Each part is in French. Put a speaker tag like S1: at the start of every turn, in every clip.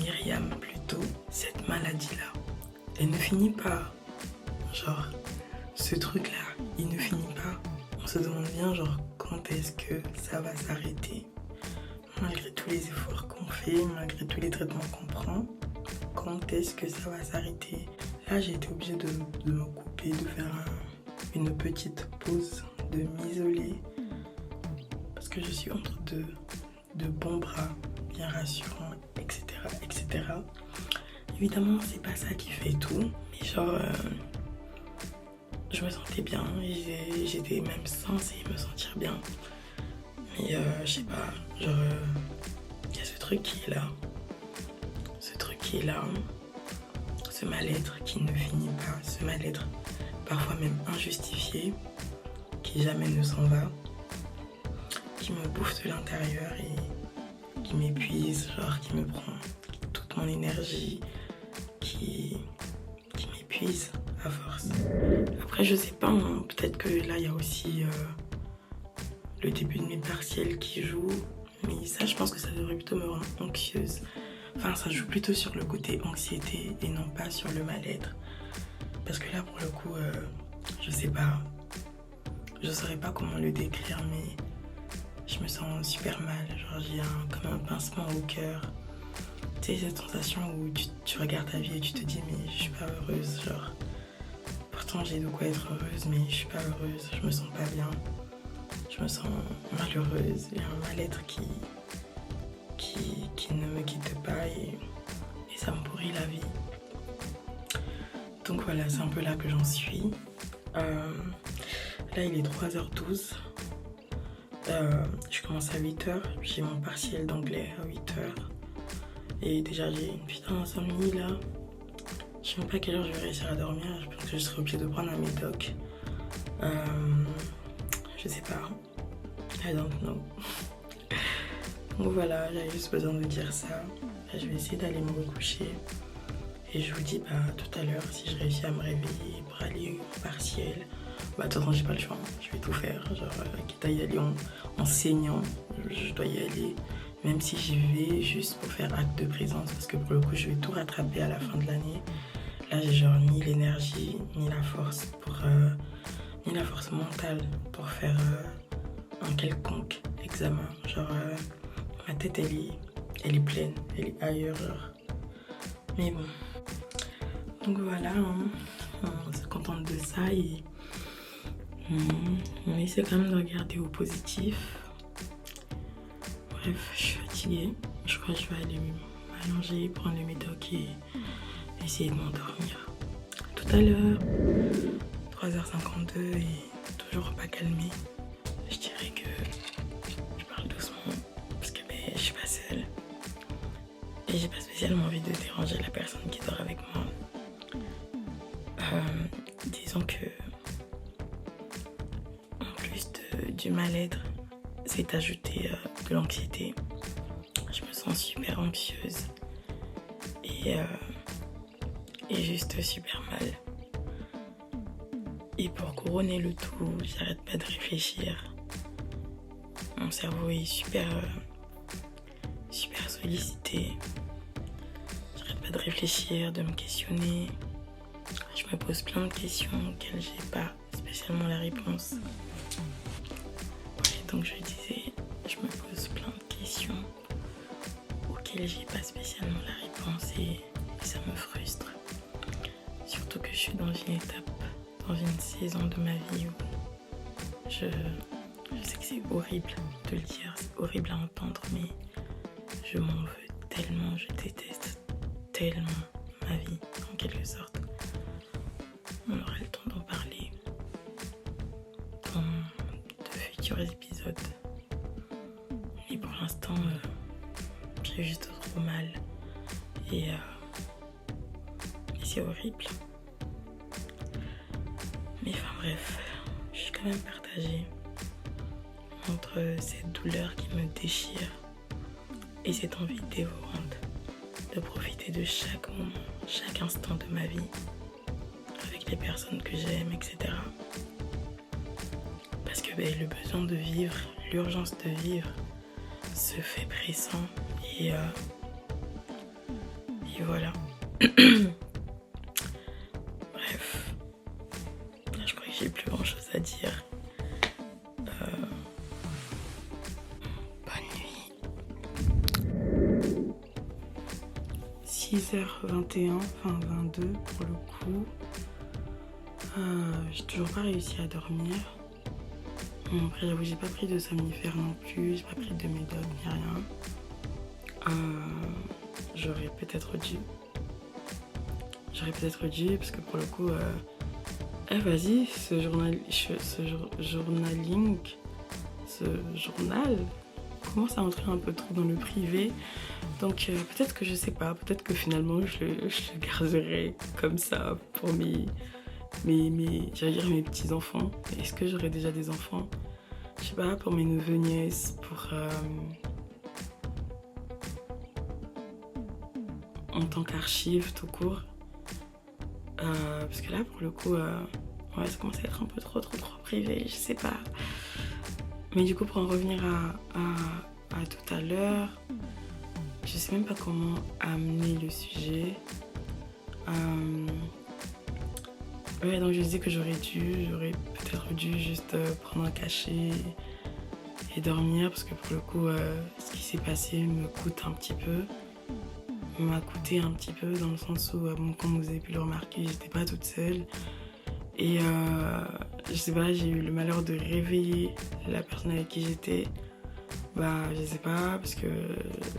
S1: Myriam plutôt, cette maladie-là, elle ne finit pas. Genre, ce truc-là, il ne finit pas. On se demande bien, genre, quand est-ce que ça va s'arrêter? Malgré tous les efforts qu'on fait, malgré tous les traitements qu'on prend, quand est-ce que ça va s'arrêter? Là, j'ai été obligée de me couper, de faire une petite pause, de m'isoler. Parce que je suis entre de bons bras, bien rassurants, etc., etc. Évidemment, c'est pas ça qui fait tout. Mais genre, je me sentais bien. J'étais même censée me sentir bien. Mais je sais pas, genre, il y a ce truc qui est là. Ce truc qui est là. Ce mal-être qui ne finit pas. Ce mal-être parfois même injustifié, qui jamais ne s'en va. Qui me bouffe de l'intérieur et qui m'épuise, genre qui me prend toute mon énergie, qui m'épuise à force. Après, je sais pas, hein, peut-être que là, il y a aussi le début de mes partiels qui joue, mais ça, je pense que ça devrait plutôt me rendre anxieuse. Enfin, ça joue plutôt sur le côté anxiété et non pas sur le mal-être. Parce que là, pour le coup, je sais pas, je saurais pas comment le décrire, mais je me sens super mal, genre j'ai comme un pincement au cœur. Tu sais, cette sensation où tu regardes ta vie et tu te dis mais je suis pas heureuse, genre. Pourtant j'ai de quoi être heureuse mais je suis pas heureuse, je me sens pas bien. Je me sens malheureuse, il y a un mal-être qui ne me quitte pas et ça me pourrit la vie. Donc voilà, c'est un peu là que j'en suis. Là il est 3h12. Je commence à 8h, j'ai mon partiel d'anglais à 8h. Et déjà j'ai une putain d'insomnie là. Je sais même pas à quelle heure je vais réussir à dormir, je pense que je serai obligée de prendre un médoc. Je sais pas. I don't know. Donc voilà, j'avais juste besoin de dire ça. Là, je vais essayer d'aller me recoucher. Et je vous dis tout à l'heure si je réussis à me réveiller pour aller au partiel. De toute façon, j'ai pas le choix, je vais tout faire. Genre, quitte à y aller en saignant, je dois y aller. Même si j'y vais juste pour faire acte de présence, parce que pour le coup, je vais tout rattraper à la fin de l'année. Là, j'ai genre ni l'énergie, ni la force ni la force mentale pour faire un quelconque examen. Genre, ma tête, elle est pleine, elle est ailleurs, genre. Mais bon. Donc voilà, hein. On se contente de ça et on essaie quand même de regarder au positif. Bref, je suis fatiguée. Je crois que je vais aller m'allonger, prendre le médoc et essayer de m'endormir. Tout à l'heure, 3h52 et toujours pas calmé. Je dirais que je parle doucement parce que je suis pas seule. Et j'ai pas spécialement envie de déranger la personne qui dort avec moi. Disons que en plus du mal-être, c'est ajouté de l'anxiété. Je me sens super anxieuse et juste super mal. Et pour couronner le tout, j'arrête pas de réfléchir. Mon cerveau est super sollicité. J'arrête pas de réfléchir, de me questionner. Je me pose plein de questions auxquelles j'ai pas spécialement la réponse. Ouais, donc je disais, je me pose plein de questions auxquelles j'ai pas spécialement la réponse et ça me frustre. Surtout que je suis dans une étape, dans une saison de ma vie où je sais que c'est horrible de le dire, c'est horrible à entendre, mais je m'en veux tellement, je déteste tellement ma vie en quelque sorte. On aura le temps d'en parler dans de futurs épisodes. Et pour l'instant, j'ai juste trop mal. Et c'est horrible. Mais enfin bref, je suis quand même partagée entre cette douleur qui me déchire et cette envie dévorante de profiter de chaque moment, chaque instant de ma vie avec les personnes que j'aime, etc. Parce que le besoin de vivre, l'urgence de vivre se fait pressant et Et voilà. Bref. Là, je crois que j'ai plus grand chose à dire. Bonne nuit. 6h21, enfin 22 pour le coup. J'ai toujours pas réussi à dormir. Bon, après, j'avoue, j'ai pas pris de somnifère non plus, j'ai pas pris de médoc ni rien. J'aurais peut-être dû. Parce que pour le coup, vas-y, ce journal, commence à entrer un peu trop dans le privé. Donc peut-être que je sais pas, peut-être que finalement je le garderai comme ça pour j'allais dire mes petits-enfants. Est-ce que j'aurai déjà des enfants? Je sais pas, pour mes neveux, nièces, en tant qu'archive tout court. Parce que là, pour le coup, ça commence à être un peu trop privé, je sais pas. Mais du coup, pour en revenir à tout à l'heure, je sais même pas comment amener le sujet. Donc je disais que j'aurais peut-être dû juste prendre un cachet et dormir, parce que pour le coup, ce qui s'est passé m'a coûté un petit peu, dans le sens où, comme vous avez pu le remarquer, j'étais pas toute seule. Et je sais pas, j'ai eu le malheur de réveiller la personne avec qui j'étais. Je sais pas, parce que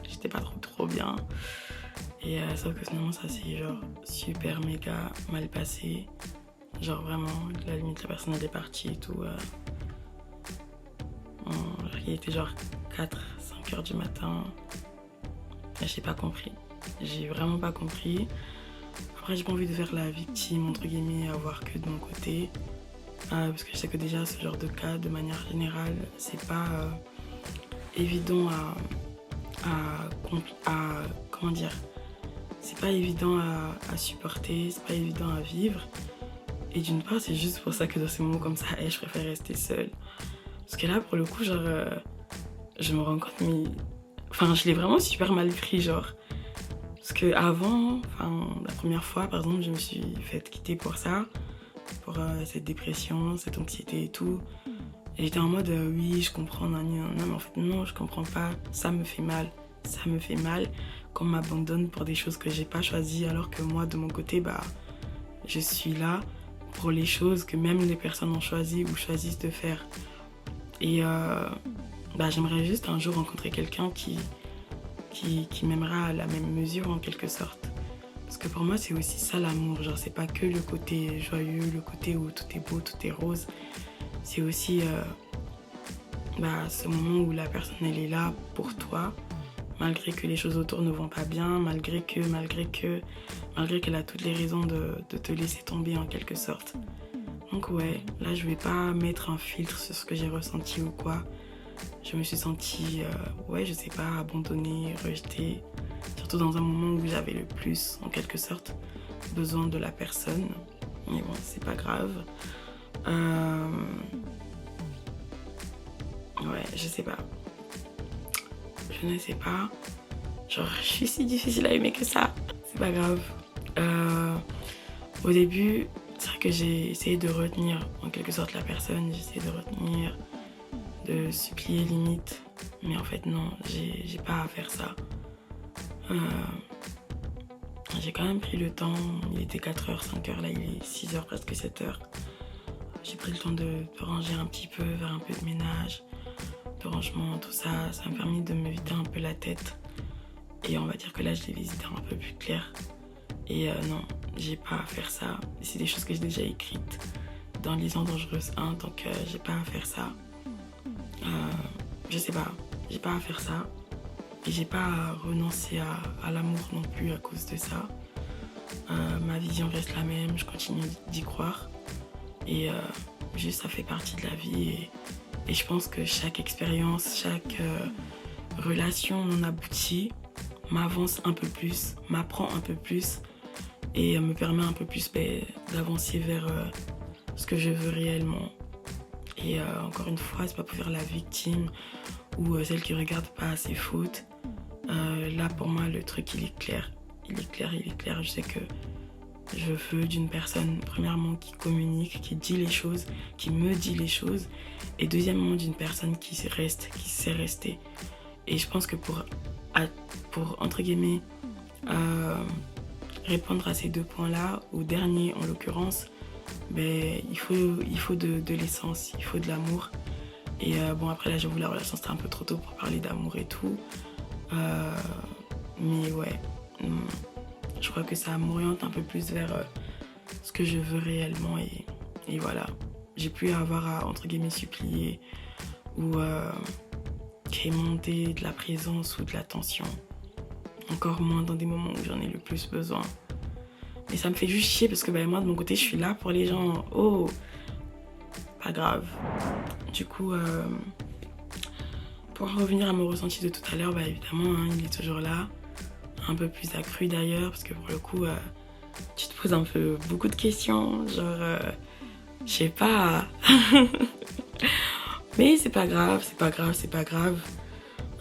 S1: j'étais pas trop bien. Et sauf que finalement, ça s'est genre super méga mal passé. Genre vraiment, à la limite, la personne elle est partie et tout. Il était genre 4-5 heures du matin. J'ai pas compris. J'ai vraiment pas compris. Après, j'ai pas envie de faire la victime, entre guillemets, à voir que de mon côté. Parce que je sais que déjà, ce genre de cas, de manière générale, c'est pas évident comment dire, c'est pas évident à supporter, c'est pas évident à vivre. Et d'une part, c'est juste pour ça que dans ces moments comme ça, je préfère rester seule. Parce que là, pour le coup, genre, je me rends compte, je l'ai vraiment super mal pris, genre. Parce que avant, la première fois, par exemple, je me suis fait quitter pour ça, pour cette dépression, cette anxiété et tout. Et j'étais en mode, oui, je comprends, non, mais en fait, non, je comprends pas, ça me fait mal qu'on m'abandonne pour des choses que j'ai pas choisies, alors que moi, de mon côté, je suis là pour les choses que même les personnes ont choisi ou choisissent de faire. Et j'aimerais juste un jour rencontrer quelqu'un qui m'aimera à la même mesure en quelque sorte. Parce que pour moi, c'est aussi ça l'amour. Genre, c'est pas que le côté joyeux, le côté où tout est beau, tout est rose. C'est aussi ce moment où la personne, elle est là pour toi, malgré que les choses autour ne vont pas bien, malgré qu'elle a toutes les raisons de te laisser tomber en quelque sorte. Donc ouais, là, je vais pas mettre un filtre sur ce que j'ai ressenti ou quoi. Je me suis sentie, je sais pas, abandonnée, rejetée. Surtout dans un moment où j'avais le plus, en quelque sorte, besoin de la personne. Mais bon, c'est pas grave. Je sais pas. Je ne sais pas. Genre, je suis si difficile à aimer que ça. C'est pas grave. Au début, c'est vrai que j'ai essayé de retenir, en quelque sorte, la personne. J'ai essayé de retenir, de supplier limite. Mais en fait, non, j'ai pas à faire ça. J'ai quand même pris le temps. Il était 4h, 5h, là il est 6h, presque 7h. J'ai pris le temps de ranger un petit peu, faire un peu de ménage, de rangement, tout ça. Ça m'a permis de me vider un peu la tête. Et on va dire que là, je l'ai les idées un peu plus claires. Et non, j'ai pas à faire ça. C'est des choses que j'ai déjà écrites dans Liaison dangereuse 1, donc j'ai pas à faire ça. Je sais pas, j'ai pas à faire ça. Et j'ai pas à renoncer à l'amour non plus à cause de ça. Ma vision reste la même, je continue d'y croire. Et juste, ça fait partie de la vie. Et je pense que chaque expérience, chaque relation non aboutie m'avance un peu plus, m'apprend un peu plus et me permet un peu plus d'avancer vers ce que je veux réellement. Et encore une fois, c'est pas pour faire la victime ou celle qui regarde pas ses fautes. Là, pour moi, le truc, il est clair. il est clair. Je sais que je veux d'une personne, premièrement, qui communique, qui dit les choses, qui me dit les choses. Et deuxièmement, d'une personne qui sait rester. Et je pense que pour entre guillemets, répondre à ces deux points-là, au dernier en l'occurrence, ben, il faut de l'essence, il faut de l'amour. Et bon, après là, j'avoue, la relation, c'était un peu trop tôt pour parler d'amour et tout. Mais ouais, je crois que ça m'oriente un peu plus vers ce que je veux réellement. Et voilà, j'ai plus à avoir à, entre guillemets, supplier ou quémander de la présence ou de l'attention. Encore moins dans des moments où j'en ai le plus besoin. Mais ça me fait juste chier parce que ben, moi, de mon côté, je suis là pour les gens. Oh, pas grave. Du coup, pour en revenir à mon ressenti de tout à l'heure, bah, évidemment, hein, il est toujours là. Un peu plus accru d'ailleurs, parce que pour le coup, tu te poses un peu beaucoup de questions. Genre, je sais pas. Mais c'est pas grave.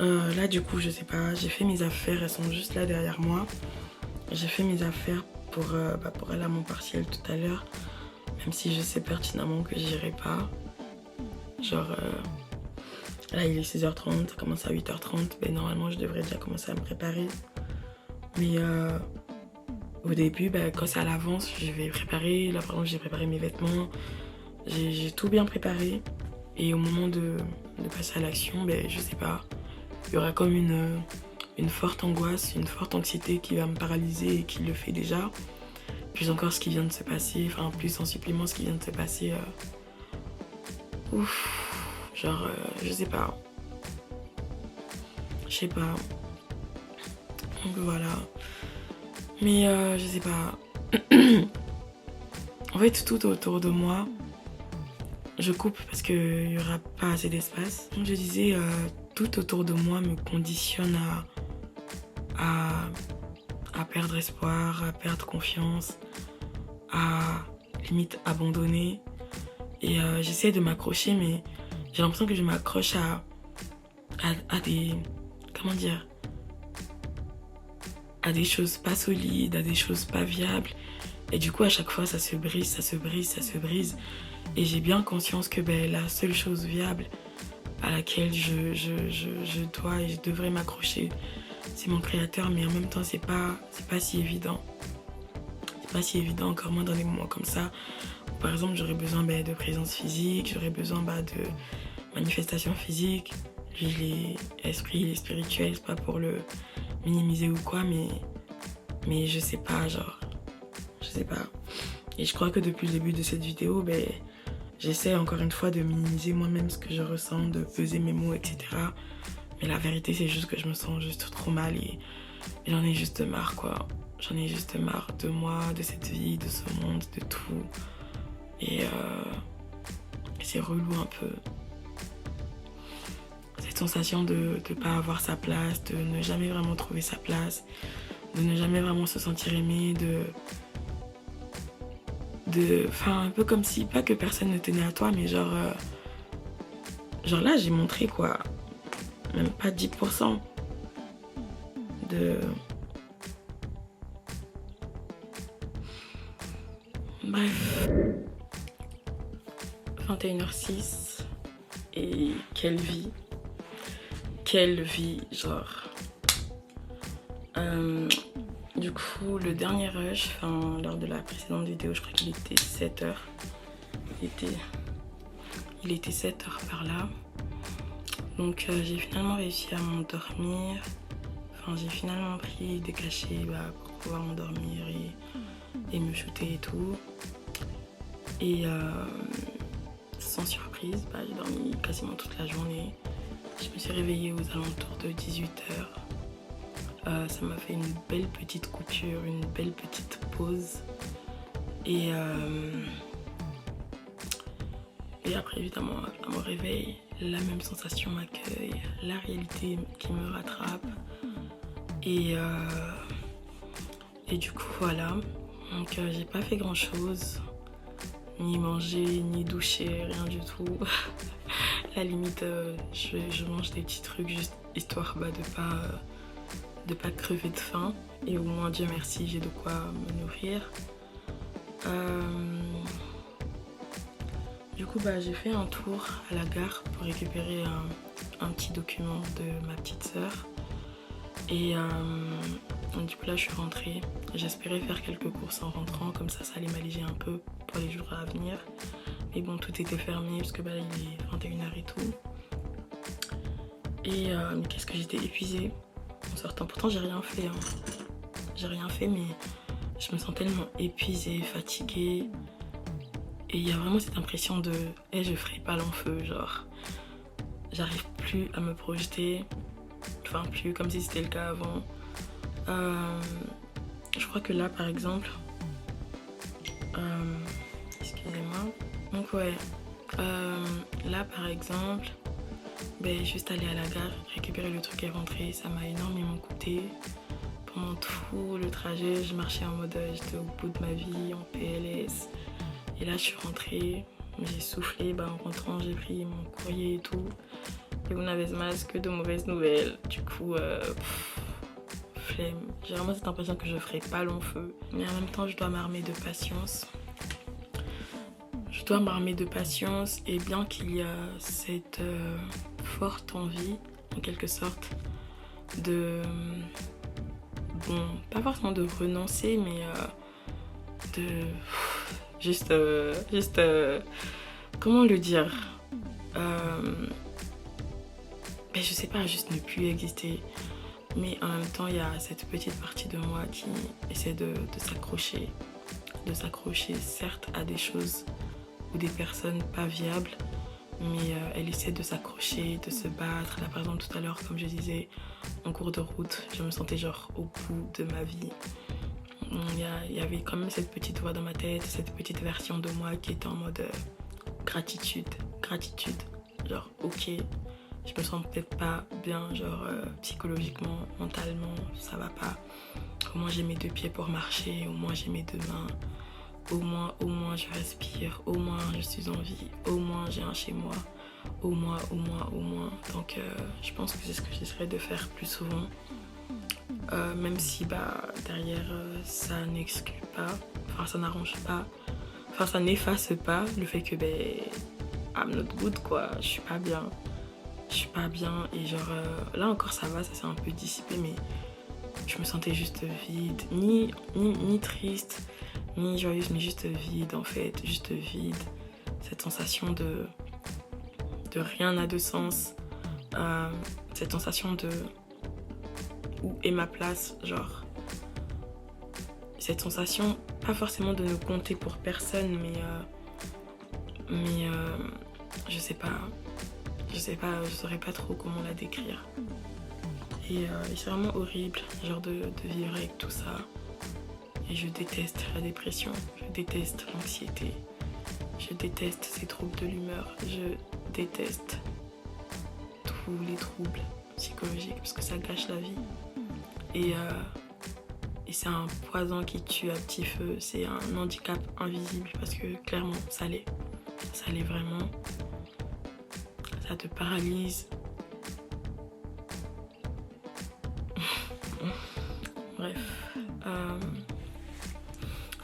S1: Là, du coup, je sais pas, j'ai fait mes affaires, elles sont juste là derrière moi. J'ai fait mes affaires pour aller à mon partiel tout à l'heure, même si je sais pertinemment que j'irai pas. Genre, là, il est 6h30, ça commence à 8h30. Ben, normalement, je devrais déjà commencer à me préparer. Mais au début, quand c'est à l'avance, je vais préparer. Là, par exemple, j'ai préparé mes vêtements. J'ai tout bien préparé. Et au moment de passer à l'action, je sais pas. Il y aura comme une forte angoisse, une forte anxiété qui va me paralyser et qui le fait déjà. Plus encore ce qui vient de se passer, enfin plus en supplément ce qui vient de se passer. Genre, je sais pas. Donc voilà. Mais je sais pas. En fait, tout autour de moi, je coupe parce qu'il n'y aura pas assez d'espace. Comme je disais, tout autour de moi me conditionne à perdre espoir, à perdre confiance, à limite abandonner. Et j'essaie de m'accrocher, mais j'ai l'impression que je m'accroche à des... Comment dire ? À des choses pas solides, à des choses pas viables. Et du coup, à chaque fois, ça se brise. Et j'ai bien conscience que la seule chose viable à laquelle je dois et je devrais m'accrocher, c'est mon créateur. Mais en même temps, c'est pas si évident. C'est pas si évident, encore moins dans des moments comme ça. Où, par exemple, j'aurais besoin de présence physique, j'aurais besoin de manifestation physique. Lui, il est spirituel, c'est pas pour le minimiser ou quoi, mais je sais pas, genre, je sais pas. Et je crois que depuis le début de cette vidéo, j'essaie encore une fois de minimiser moi-même ce que je ressens, de peser mes mots, etc. Mais la vérité, c'est juste que je me sens juste trop mal et j'en ai juste marre, quoi. J'en ai juste marre de moi, de cette vie, de ce monde, de tout. Et c'est relou un peu. Cette sensation de ne pas avoir sa place, de ne jamais vraiment trouver sa place, de ne jamais vraiment se sentir aimé, enfin, un peu comme si, pas que personne ne tenait à toi, mais genre là, j'ai montré quoi, même pas 10% de... Bref, 21h06, et quelle vie, genre... Du coup, le dernier rush, lors de la précédente vidéo, je crois qu'il était 7h. Il était 7h par là. Donc j'ai finalement réussi à m'endormir. J'ai finalement pris des cachets pour pouvoir m'endormir et me shooter et tout. Et sans surprise, j'ai dormi quasiment toute la journée. Je me suis réveillée aux alentours de 18h. Ça m'a fait une belle petite coupure, une belle petite pause. Et après, évidemment, à mon réveil, la même sensation m'accueille, la réalité qui me rattrape. Et du coup, voilà. Donc, j'ai pas fait grand chose. Ni manger, ni doucher, rien du tout. À la limite, je mange des petits trucs juste histoire de de pas crever de faim. Et au moins, Dieu merci, j'ai de quoi me nourrir. Du coup, j'ai fait un tour à la gare pour récupérer un petit document de ma petite sœur. Et du coup là je suis rentrée. J'espérais faire quelques courses en rentrant, comme ça allait m'alléger un peu pour les jours à venir. Mais bon, tout était fermé parce que il est 21h et tout. Et mais qu'est-ce que j'étais épuisée en sortant. Pourtant j'ai rien fait. J'ai rien fait, mais je me sens tellement épuisée, fatiguée. Et il y a vraiment cette impression de je ferai pas long feu, genre j'arrive plus à me projeter. Enfin plus comme si c'était le cas avant. Je crois que là par exemple, excusez-moi. Donc ouais, là par exemple, juste aller à la gare, récupérer le truc et rentrer, ça m'a énormément coûté. Pendant tout le trajet, je marchais en mode j'étais au bout de ma vie, en PLS. Et là je suis rentrée, j'ai soufflé, en rentrant j'ai pris mon courrier et tout. Et on avait ce masque, que de mauvaises nouvelles. Du coup, flemme. J'ai vraiment cette impression que je ferai pas long feu. Mais en même temps, je dois m'armer de patience. Je dois m'armer de patience. Et bien qu'il y a cette forte envie, en quelque sorte, de... Bon, pas forcément de renoncer, mais de... Juste... comment le dire je sais pas, juste ne plus exister. Mais en même temps, il y a cette petite partie de moi qui essaie de s'accrocher. De s'accrocher, certes, à des choses ou des personnes pas viables. Mais elle essaie de s'accrocher, de se battre. Là, par exemple, tout à l'heure, comme je disais, en cours de route, je me sentais genre au bout de ma vie. Il y avait quand même cette petite voix dans ma tête, cette petite version de moi qui était en mode gratitude. Genre, ok. Je me sens peut-être pas bien, genre psychologiquement, mentalement, ça va pas. Au moins j'ai mes deux pieds pour marcher, au moins j'ai mes deux mains, au moins je respire, au moins je suis en vie, au moins j'ai un chez moi, au moins. Donc je pense que c'est ce que j'essaierai de faire plus souvent. Même si derrière ça n'exclut pas, enfin ça n'arrange pas, enfin ça n'efface pas le fait que I'm not good quoi, je suis pas bien. Et genre là encore ça va, ça s'est un peu dissipé, mais je me sentais juste vide, ni triste, ni joyeuse, mais juste vide en fait, juste vide. Cette sensation de rien n'a de sens, cette sensation de où est ma place, genre cette sensation, pas forcément de ne compter pour personne, mais je sais pas, je saurais pas trop comment la décrire. Et c'est vraiment horrible, genre de vivre avec tout ça. Et je déteste la dépression, je déteste l'anxiété, je déteste ces troubles de l'humeur, je déteste tous les troubles psychologiques parce que ça gâche la vie. Et c'est un poison qui tue à petit feu, c'est un handicap invisible parce que clairement ça l'est vraiment. Ça te paralyse. Bref.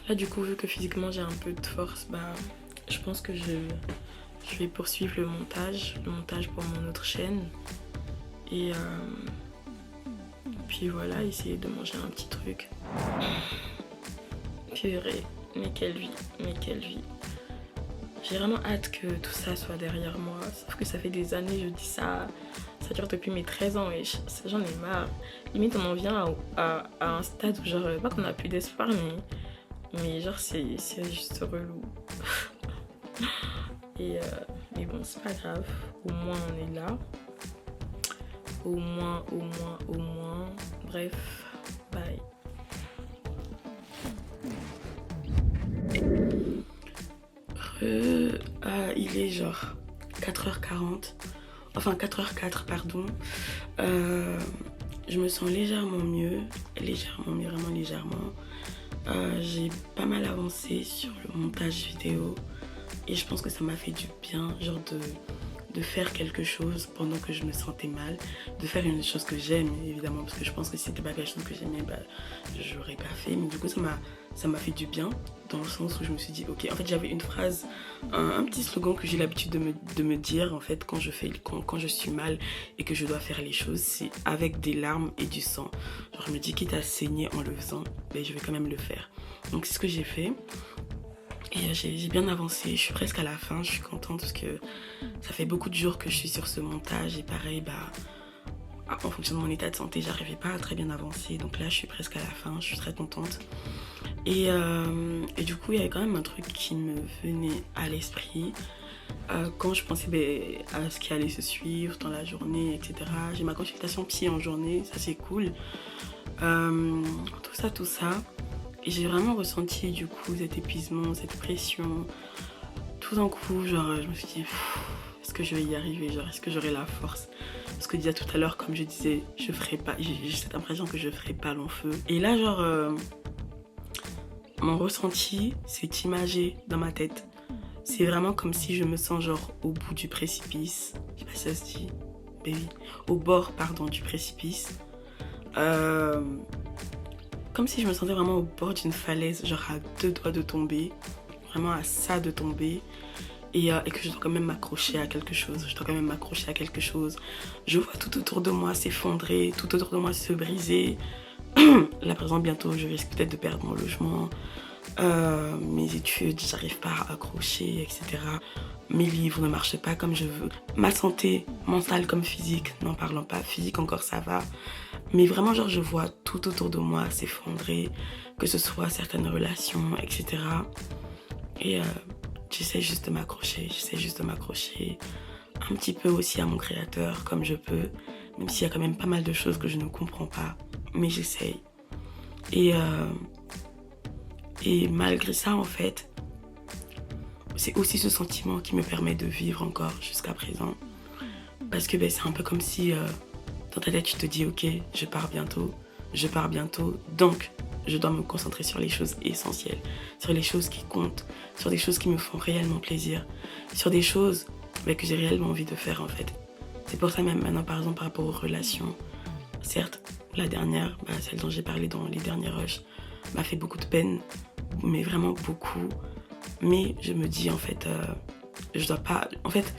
S1: Là du coup, vu que physiquement j'ai un peu de force, je pense que je vais poursuivre le montage pour mon autre chaîne. Et puis voilà, essayer de manger un petit truc. Purée, mais quelle vie. J'ai vraiment hâte que tout ça soit derrière moi. Sauf que ça fait des années, je dis ça. Ça dure depuis mes 13 ans et j'en ai marre. Limite, on en vient à un stade où genre, pas qu'on a plus d'espoir, mais genre c'est juste relou. Et mais bon, c'est pas grave. Au moins, on est là. Au moins. Bref, bye. Il est genre 4h40, enfin 4h04 pardon. Je me sens légèrement mieux, vraiment légèrement. J'ai pas mal avancé sur le montage vidéo et je pense que ça m'a fait du bien, genre de faire quelque chose pendant que je me sentais mal, de faire une chose que j'aime évidemment, parce que je pense que si c'était pas quelque chose que j'aimais, bah, je l'aurais pas fait. Mais du coup ça m'a fait du bien, dans le sens où je me suis dit ok, en fait j'avais une phrase, un petit slogan que j'ai l'habitude de me dire en fait quand je suis mal et que je dois faire les choses, c'est avec des larmes et du sang. Genre je me dis quitte à saigner en le faisant, ben, je vais quand même le faire. Donc c'est ce que j'ai fait. Et j'ai bien avancé, je suis presque à la fin, je suis contente parce que ça fait beaucoup de jours que je suis sur ce montage et pareil, bah, en fonction de mon état de santé, j'arrivais pas à très bien avancer. Donc là, je suis presque à la fin, je suis très contente. Et du coup, il y avait quand même un truc qui me venait à l'esprit quand je pensais à ce qui allait se suivre dans la journée, etc. J'ai ma consultation psy en journée, ça c'est cool. Tout ça. Et j'ai vraiment ressenti du coup cet épuisement, cette pression. Tout d'un coup, genre, je me suis dit, est-ce que je vais y arriver? Genre, est-ce que j'aurai la force? Parce que déjà tout à l'heure, comme je disais, je ferai pas, j'ai cette impression que je ferai pas long feu. Et là, genre, mon ressenti, c'est imagé dans ma tête. C'est vraiment comme si je me sens genre au bout du précipice. Je sais pas si ça se dit. Mais oui. Au bord, pardon, du précipice. Comme si je me sentais vraiment au bord d'une falaise, genre à 2 doigts de tomber, vraiment à ça de tomber, et que je dois quand même m'accrocher à quelque chose, Je vois tout autour de moi s'effondrer, tout autour de moi se briser. Là, par exemple, bientôt, je risque peut-être de perdre mon logement, mes études, j'arrive pas à accrocher, etc. Mes livres ne marchent pas comme je veux. Ma santé, mentale comme physique, n'en parlant pas, physique encore ça va. Mais vraiment, genre, je vois tout autour de moi s'effondrer, que ce soit certaines relations, etc. Et j'essaie juste de m'accrocher, un petit peu aussi à mon créateur, comme je peux, même s'il y a quand même pas mal de choses que je ne comprends pas, mais j'essaye. Et malgré ça, en fait, c'est aussi ce sentiment qui me permet de vivre encore jusqu'à présent. Parce que c'est un peu comme si dans ta tête tu te dis ok, je pars bientôt, donc je dois me concentrer sur les choses essentielles, sur les choses qui comptent, sur des choses qui me font réellement plaisir, sur des choses que j'ai réellement envie de faire en fait. C'est pour ça même maintenant par exemple par rapport aux relations, certes la dernière, celle dont j'ai parlé dans les derniers rushs, m'a fait beaucoup de peine, mais vraiment beaucoup. Mais je me dis en fait, je dois pas, en fait,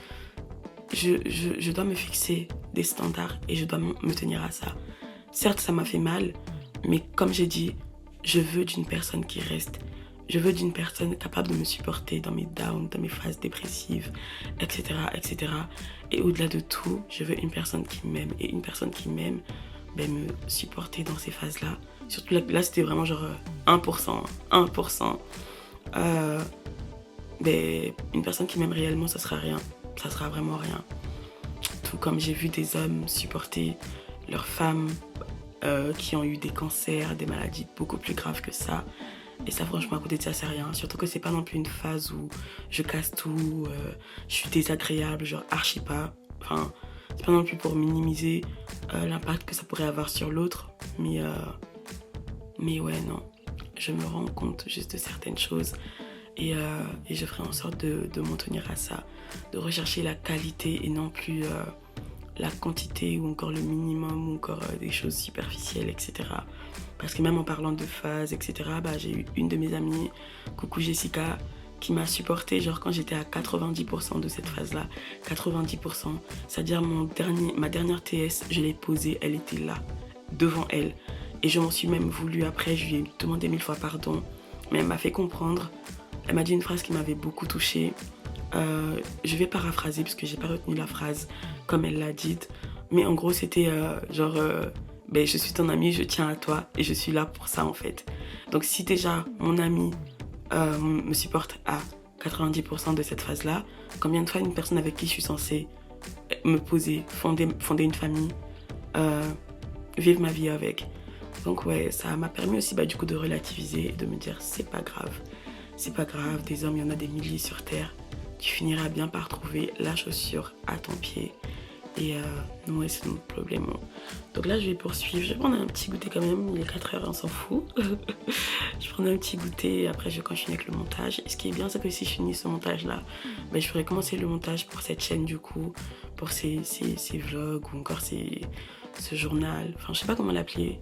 S1: je dois me fixer des standards et je dois me tenir à ça. Certes, ça m'a fait mal, mais comme j'ai dit, je veux d'une personne qui reste. Je veux d'une personne capable de me supporter dans mes downs, dans mes phases dépressives, etc., etc. Et au-delà de tout, je veux une personne qui m'aime. Et une personne qui m'aime, me supporter dans ces phases-là. Surtout là c'était vraiment genre 1%. Une personne qui m'aime réellement, ça sera rien. Ça sera vraiment rien. Tout comme j'ai vu des hommes supporter leurs femmes qui ont eu des cancers, des maladies beaucoup plus graves que ça. Et ça, franchement, à côté de ça, c'est rien. Surtout que c'est pas non plus une phase où je casse tout, je suis désagréable, genre archi pas. Enfin, c'est pas non plus pour minimiser l'impact que ça pourrait avoir sur l'autre. Mais ouais, non. Je me rends compte juste de certaines choses. Et je ferai en sorte de m'en tenir à ça. De rechercher la qualité et non plus la quantité ou encore le minimum ou encore des choses superficielles, etc. Parce que même en parlant de phases, etc., j'ai eu une de mes amies, coucou Jessica, qui m'a supportée genre quand j'étais à 90% de cette phase-là. 90%. C'est-à-dire ma dernière TS, je l'ai posée, elle était là, devant elle. Et je m'en suis même voulu après, je lui ai demandé 1000 fois pardon. Mais elle m'a fait comprendre. Elle m'a dit une phrase qui m'avait beaucoup touchée. Je vais paraphraser parce que j'ai pas retenu la phrase comme elle l'a dite. Mais en gros, c'était je suis ton amie, je tiens à toi et je suis là pour ça en fait. Donc si déjà mon ami me supporte à 90% de cette phase-là, combien de fois une personne avec qui je suis censée me poser, fonder une famille, vivre ma vie avec. Donc ouais, ça m'a permis aussi du coup de relativiser et de me dire c'est pas grave. C'est pas grave, des hommes, il y en a des milliers sur terre. Tu finiras bien par trouver la chaussure à ton pied. Et ouais, c'est notre problème. Donc là, je vais poursuivre. Je vais prendre un petit goûter quand même. Il est 4h, on s'en fout. Je prends un petit goûter et après, je continue avec le montage. Et ce qui est bien, c'est que si je finis ce montage-là, ben, je pourrais commencer le montage pour cette chaîne du coup, pour ces vlogs ou encore ce journal. Enfin, je sais pas comment l'appeler.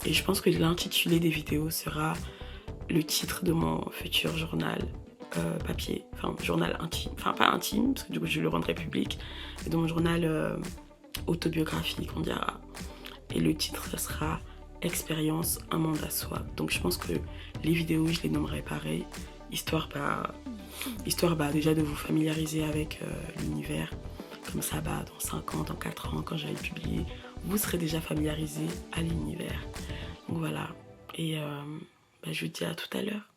S1: Et je pense que l'intitulé des vidéos sera le titre de mon futur journal. Papier, enfin journal intime, enfin pas intime parce que du coup je le rendrai public, mais dans mon journal autobiographique on dira, et le titre ça sera Expérience, un monde à soi. Donc je pense que les vidéos je les nommerai pareil, histoire déjà de vous familiariser avec l'univers, comme ça dans 5 ans, dans 4 ans quand j'allais publier, vous serez déjà familiarisé à l'univers. Donc voilà, et je vous dis à tout à l'heure.